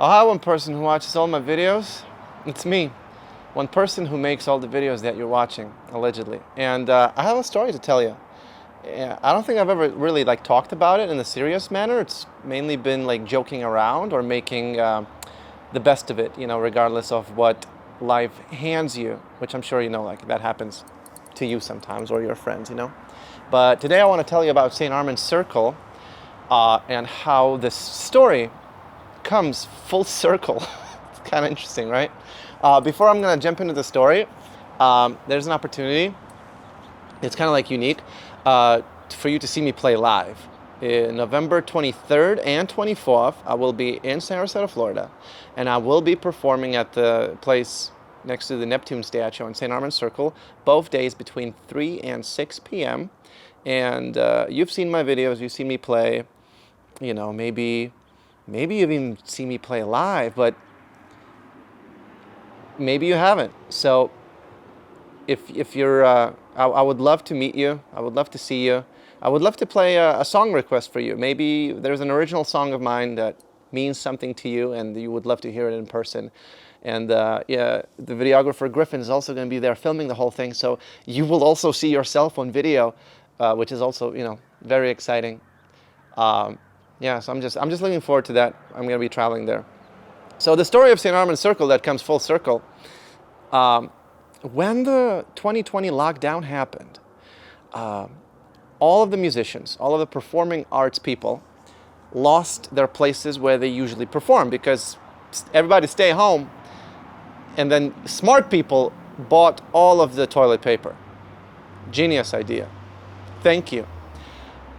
I'll have one person who watches all my videos. It's me. One person who makes all the videos that you're watching, allegedly. And I have a story to tell you. Yeah, I don't think I've ever really talked about it in a serious manner. It's mainly been joking around or making the best of it, regardless of what life hands you, which I'm sure that happens to you sometimes or your friends, But today I want to tell you about St. Armand's Circle and how this story comes full circle. It's kind of interesting, right? Before I'm going to jump into the story, there's an opportunity. It's kind of unique for you to see me play live. In November 23rd and 24th, I will be in Sarasota, Florida, and I will be performing at the place next to the Neptune statue in St. Armand's Circle, both days between 3 and 6 p.m. And you've seen my videos, you've seen me play, maybe you've even seen me play live, but maybe you haven't. So if you're, I would love to meet you. I would love to see you. I would love to play a song request for you. Maybe there's an original song of mine that means something to you and you would love to hear it in person. And yeah, the videographer Griffin is also going to be there filming the whole thing. So you will also see yourself on video, which is also, very exciting. Yeah, so I'm just looking forward to that. I'm going to be traveling there. So the story of St. Armand's Circle that comes full circle. When the 2020 lockdown happened, all of the musicians, all of the performing arts people lost their places where they usually perform because everybody stay home, and then smart people bought all of the toilet paper. Genius idea. Thank you.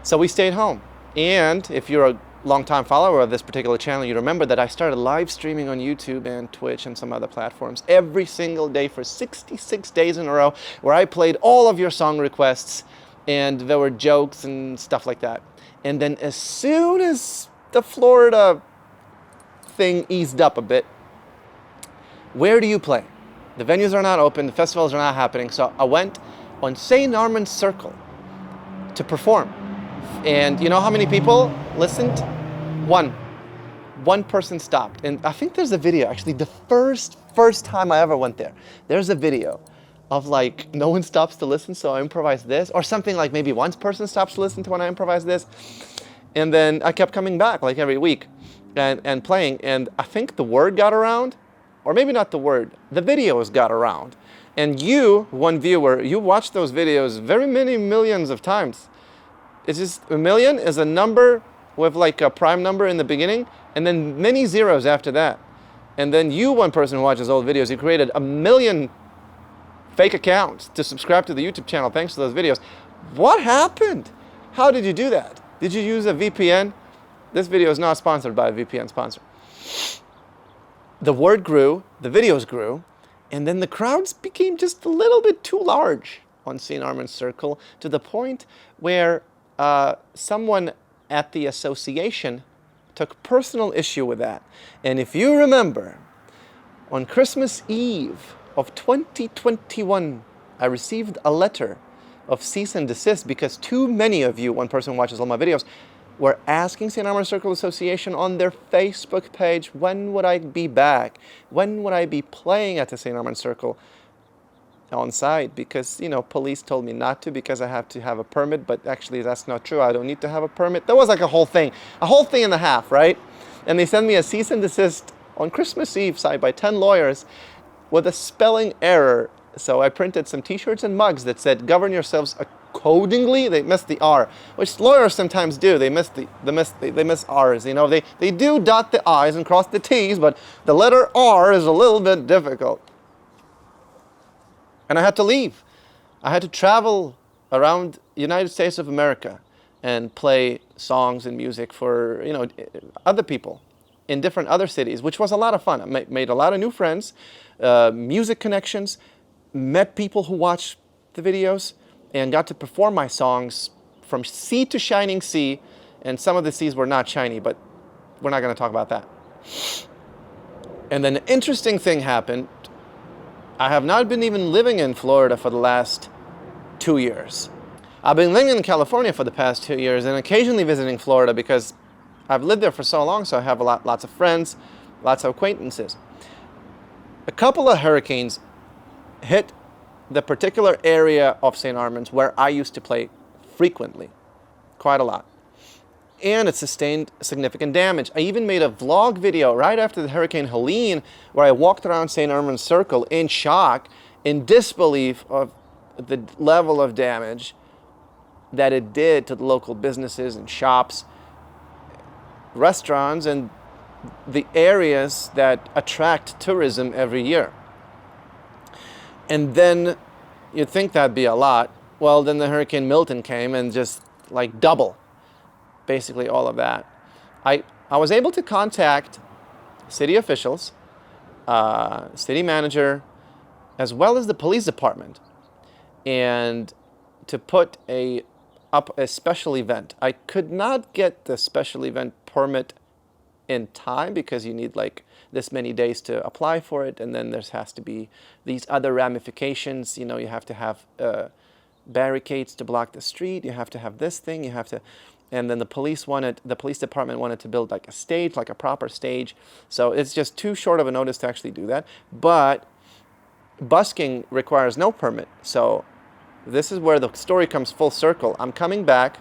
So we stayed home. And if you're a longtime follower of this particular channel, you remember that I started live streaming on YouTube and Twitch and some other platforms every single day for 66 days in a row, where I played all of your song requests and there were jokes and stuff like that. And then as soon as the Florida thing eased up a bit, where do you play? The venues are not open, the festivals are not happening, so I went on St. Armand's Circle to perform. And you know how many people listened? One person stopped. And I think there's a video, actually the first time I ever went there, there's a video of no one stops to listen, so I improvise this, or something maybe one person stops to listen to when I improvise this. And then I kept coming back every week and playing, and I think the word got around, or maybe not the word, the videos got around. And you, one viewer, you watched those videos very many millions of times. It's just a million is a number with a prime number in the beginning and then many zeros after that. And then you, one person who watches old videos, you created 1 million fake accounts to subscribe to the YouTube channel thanks to those videos. What happened? How did you do that? Did you use a VPN? This video is not sponsored by a VPN sponsor. The word grew, the videos grew, and then the crowds became just a little bit too large on St. Armand's Circle, to the point where someone at the association took personal issue with that. And if you remember, on Christmas Eve of 2021, I received a letter of cease and desist because too many of you, one person who watches all my videos, were asking St. Armand's Circle Association on their Facebook page, when would I be back? When would I be playing at the St. Armand's Circle on site? Because, police told me not to because I have to have a permit, but actually that's not true. I don't need to have a permit. There was a whole thing and a half, right? And they sent me a cease and desist on Christmas Eve signed by 10 lawyers with a spelling error. So I printed some t-shirts and mugs that said, govern yourselves accordingly. They missed the R, which lawyers sometimes do. They miss R's, They do dot the I's and cross the T's, but the letter R is a little bit difficult. And I had to leave. I had to travel around the United States of America and play songs and music for, other people in different other cities, which was a lot of fun. I made a lot of new friends, music connections, met people who watched the videos, and got to perform my songs from sea to shining sea. And some of the seas were not shiny, but we're not going to talk about that. And then an interesting thing happened. I have not been even living in Florida for the last 2 years. I've been living in California for the past 2 years and occasionally visiting Florida because I've lived there for so long, so I have lots of friends lots of acquaintances. A couple of hurricanes hit the particular area of St. Armand's where I used to play frequently, quite a lot. And it sustained significant damage. I even made a vlog video right after the Hurricane Helene where I walked around St. Armand's Circle in shock, in disbelief of the level of damage that it did to the local businesses and shops, restaurants, and the areas that attract tourism every year. And then you'd think that'd be a lot. Well, then the Hurricane Milton came and just like double basically all of that. I was able to contact city officials, city manager, as well as the police department, and to put up a special event. I could not get the special event permit in time because you need like this many days to apply for it, and then there has to be these other ramifications. You know, you have to have barricades to block the street. You have to have this thing. You have to, and then the police department wanted to build like a stage, like a proper stage. So it's just too short of a notice to actually do that. But busking requires no permit. So this is where the story comes full circle. I'm coming back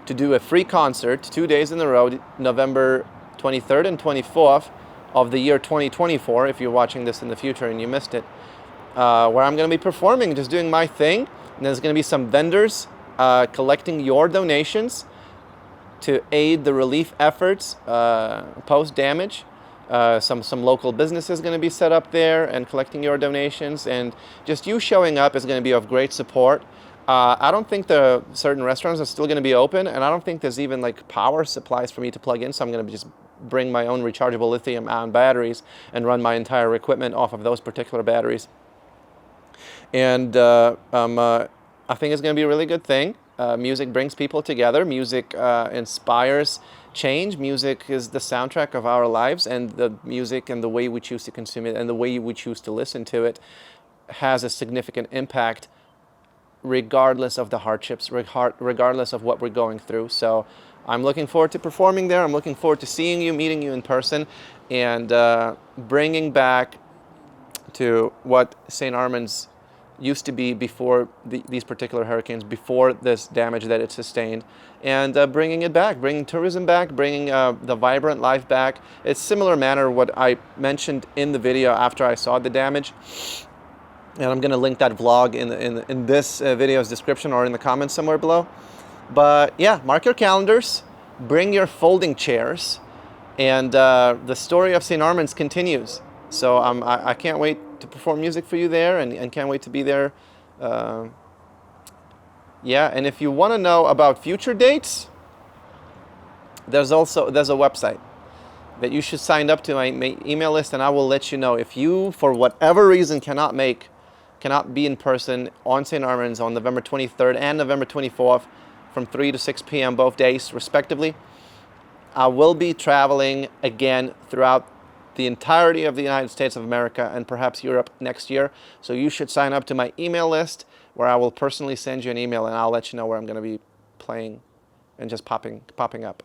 to do a free concert 2 days in a row, November 23rd and 24th of the year 2024, if you're watching this in the future and you missed it, where I'm going to be performing, just doing my thing. And there's going to be some vendors collecting your donations to aid the relief efforts post-damage. Some local businesses going to be set up there and collecting your donations, and just you showing up is going to be of great support. I don't think the certain restaurants are still going to be open, and I don't think there's even like power supplies for me to plug in, so I'm going to just bring my own rechargeable lithium-ion batteries and run my entire equipment off of those particular batteries. And I think it's going to be a really good thing. Music brings people together. Music inspires change. Music is the soundtrack of our lives, and the music and the way we choose to consume it and the way we choose to listen to it has a significant impact regardless of the hardships, regardless of what we're going through. So I'm looking forward to performing there. I'm looking forward to seeing you, meeting you in person, and bringing back to what St. Armand's used to be before these particular hurricanes, before this damage that it sustained, and bringing it back, bringing tourism back, bringing the vibrant life back. It's similar manner what I mentioned in the video after I saw the damage. And I'm going to link that vlog in this video's description or in the comments somewhere below. But yeah, mark your calendars, bring your folding chairs, and the story of St. Armand's continues. So I can't wait to perform music for you there, and can't wait to be there. Yeah, and if you want to know about future dates, there's a website that you should sign up to my email list, and I will let you know if you, for whatever reason, cannot be in person on St. Armand's on November 23rd and November 24th from 3 to 6 p.m. both days, respectively. I will be traveling again throughout the entirety of the United States of America and perhaps Europe next year. So you should sign up to my email list where I will personally send you an email, and I'll let you know where I'm going to be playing and just popping up.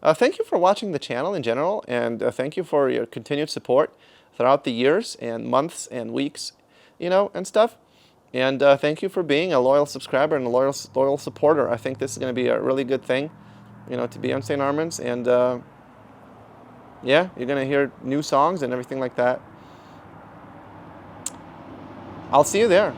Thank you for watching the channel in general, and thank you for your continued support throughout the years and months and weeks, and stuff. And thank you for being a loyal subscriber and a loyal supporter. I think this is going to be a really good thing, to be on St. Armand's. And yeah, you're going to hear new songs and everything like that. I'll see you there.